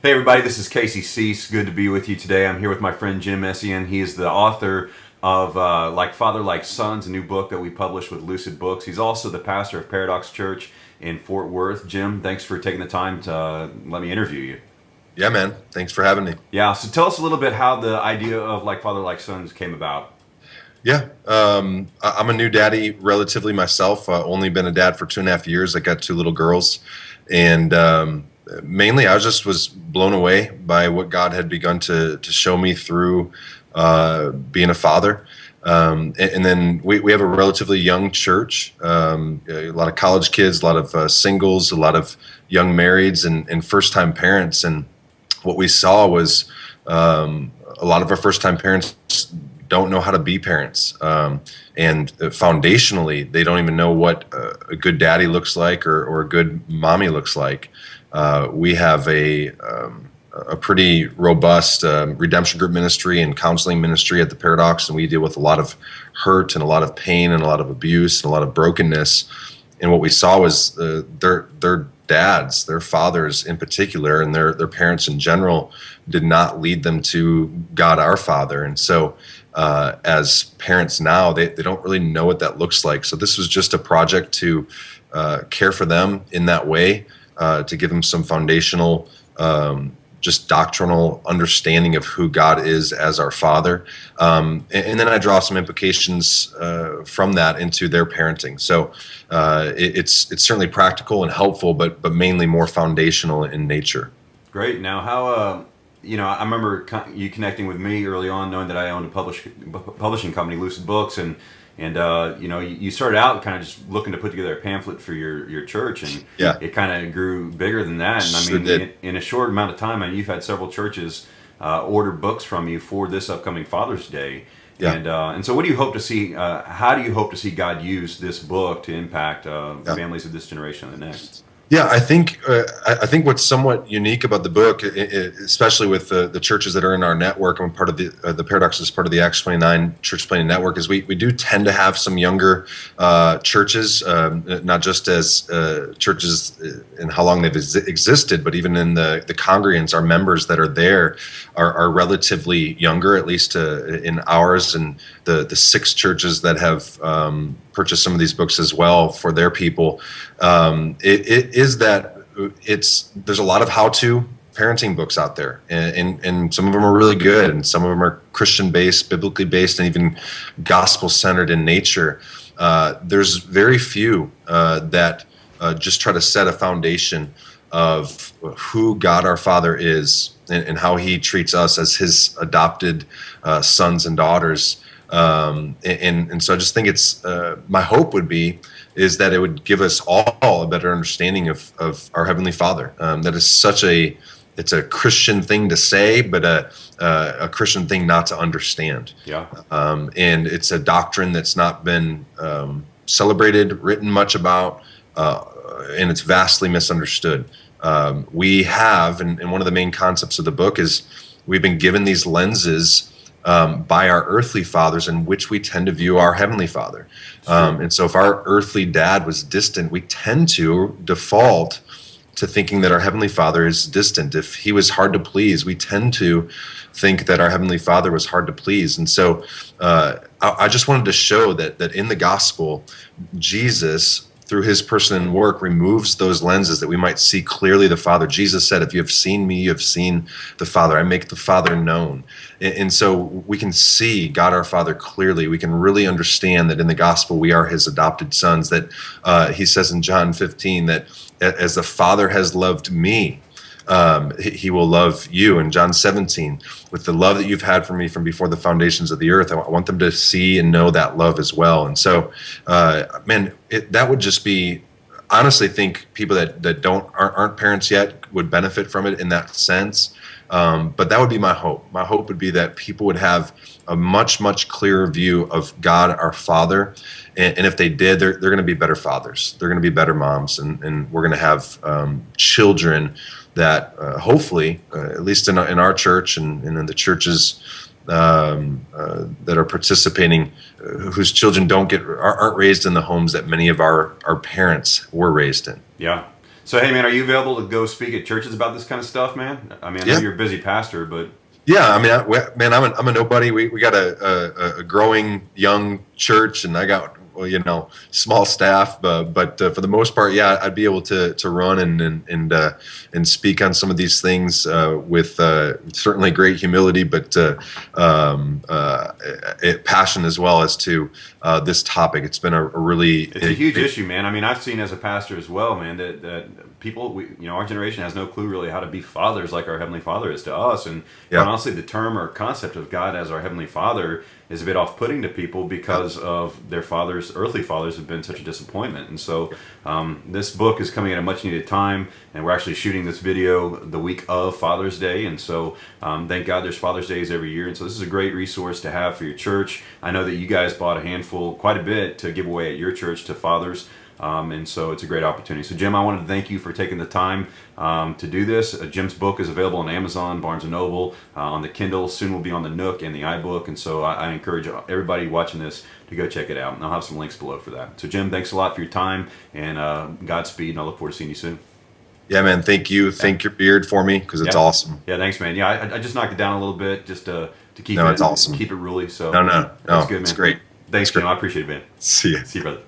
Hey everybody, this is Casey Cease. Good to be with you today. I'm here with my friend Jim Essian. He is the author of Like Father, Like Sons, a new book that we published with Lucid Books. He's also the pastor of Paradox Church in Fort Worth. Jim, thanks for taking the time to let me interview you. Yeah, man. Thanks for having me. Yeah, so tell us a little bit how the idea of Like Father, Like Sons came about. Yeah, I'm a new daddy relatively myself. Only been a dad for 2.5 years. I got two little girls, and mainly I was blown away by what God had begun to show me through being a father. And then we have a relatively young church, a lot of college kids, a lot of singles, a lot of young marrieds, and first time parents. And what we saw was a lot of our first time parents don't know how to be parents. And foundationally, they don't even know what a good daddy looks like or a good mommy looks like. We have a pretty robust redemption group ministry and counseling ministry at the Paradox, and we deal with a lot of hurt and a lot of pain and a lot of abuse and a lot of brokenness. And what we saw was their dads, their fathers in particular, and their parents in general did not lead them to God our Father. And so as parents now, they don't really know what that looks like. So this was just a project to care for them in that way, to give them some foundational just doctrinal understanding of who God is as our Father. And then I draw some implications from that into their parenting. So it's certainly practical and helpful, but mainly more foundational in nature. Great. Now, how I remember you connecting with me early on, knowing that I owned a publishing company, Lucid Books, and you started out kind of just looking to put together a pamphlet for your church, and Yeah, it kind of grew bigger than that. And I sure mean, did. in a short amount of time, and you've had several churches order books from you for this upcoming Father's Day. Yeah, And so, what do you hope to see? How do you hope to see God use this book to impact yeah. families of this generation and the next? Yeah, I think what's somewhat unique about the book, especially with the churches that are in our network. I'm part of the Paradox is part of the Acts 29 Church Planting Network. Is we do tend to have some younger churches, not just as churches in how long they've existed, but even in the congregants. Our members that are there are relatively younger, at least in ours, and the six churches that have purchased some of these books as well for their people. It is that there's a lot of how-to parenting books out there, and some of them are really good, and some of them are Christian-based, biblically based, and even gospel-centered in nature. There's very few that just try to set a foundation of who God our Father is, and how He treats us as His adopted sons and daughters. And so I just think it's my hope would be is that it would give us all a better understanding of our Heavenly Father. That is it's a Christian thing to say, but a Christian thing not to understand. Yeah. And it's a doctrine that's not been celebrated, written much about, and it's vastly misunderstood. We have, and one of the main concepts of the book is we've been given these lenses by our earthly fathers, in which we tend to view our Heavenly Father. And so if our earthly dad was distant, we tend to default to thinking that our Heavenly Father is distant. If He was hard to please, we tend to think that our Heavenly Father was hard to please. And so I just wanted to show that in the gospel, Jesus, through His person and work, removes those lenses that we might see clearly the Father. Jesus said, if you have seen me, you have seen the Father. I make the Father known. And so we can see God our Father clearly. We can really understand that in the gospel we are His adopted sons, that He says in John 15 that as the Father has loved me, He will love you. In John 17, with the love that you've had for me from before the foundations of the earth, I want them to see and know that love as well. And so, that would just be, honestly, think people that aren't parents yet would benefit from it in that sense. But that would be my hope. My hope would be that people would have a much clearer view of God our Father. And if they did, they're going to be better fathers. They're going to be better moms. And we're going to have children that hopefully, at least in our church and in the churches that are participating, whose children aren't raised in the homes that many of our parents were raised in. Yeah. So hey, man, are you available to go speak at churches about this kind of stuff, man? I mean, I know Yeah. you're a busy pastor, but Yeah, I mean, man, I'm a nobody. We got a growing young church, and I got, well, small staff. But for the most part, yeah, I'd be able to run and speak on some of these things with certainly great humility, but passion as well as to this topic. It's been a really it's a huge issue, man. I mean, I've seen as a pastor as well, man, that people, our generation has no clue really how to be fathers like our Heavenly Father is to us. And Yeah. honestly, the term or concept of God as our Heavenly Father is a bit off-putting to people because of their earthly fathers have been such a disappointment. And so this book is coming at a much needed time, and we're actually shooting this video the week of Father's Day. And so thank God there's Father's Days every year. And so this is a great resource to have for your church. I know that you guys bought a handful, quite a bit, to give away at your church to fathers. And so it's a great opportunity. So Jim, I wanted to thank you for taking the time to do this. Jim's book is available on Amazon, Barnes & Noble, on the Kindle. Soon will be on the Nook and the iBook. And so I encourage everybody watching this to go check it out. And I'll have some links below for that. So Jim, thanks a lot for your time, and Godspeed, and I look forward to seeing you soon. Yeah, man. Thank you. Thank your beard for me, because it's awesome. Yeah, thanks, man. Yeah, I just knocked it down a little bit just to keep it's awesome. keep it really. So No, that's good, man. it's great. Thanks, It's great. Jim. I appreciate it, man. See ya. See you, brother.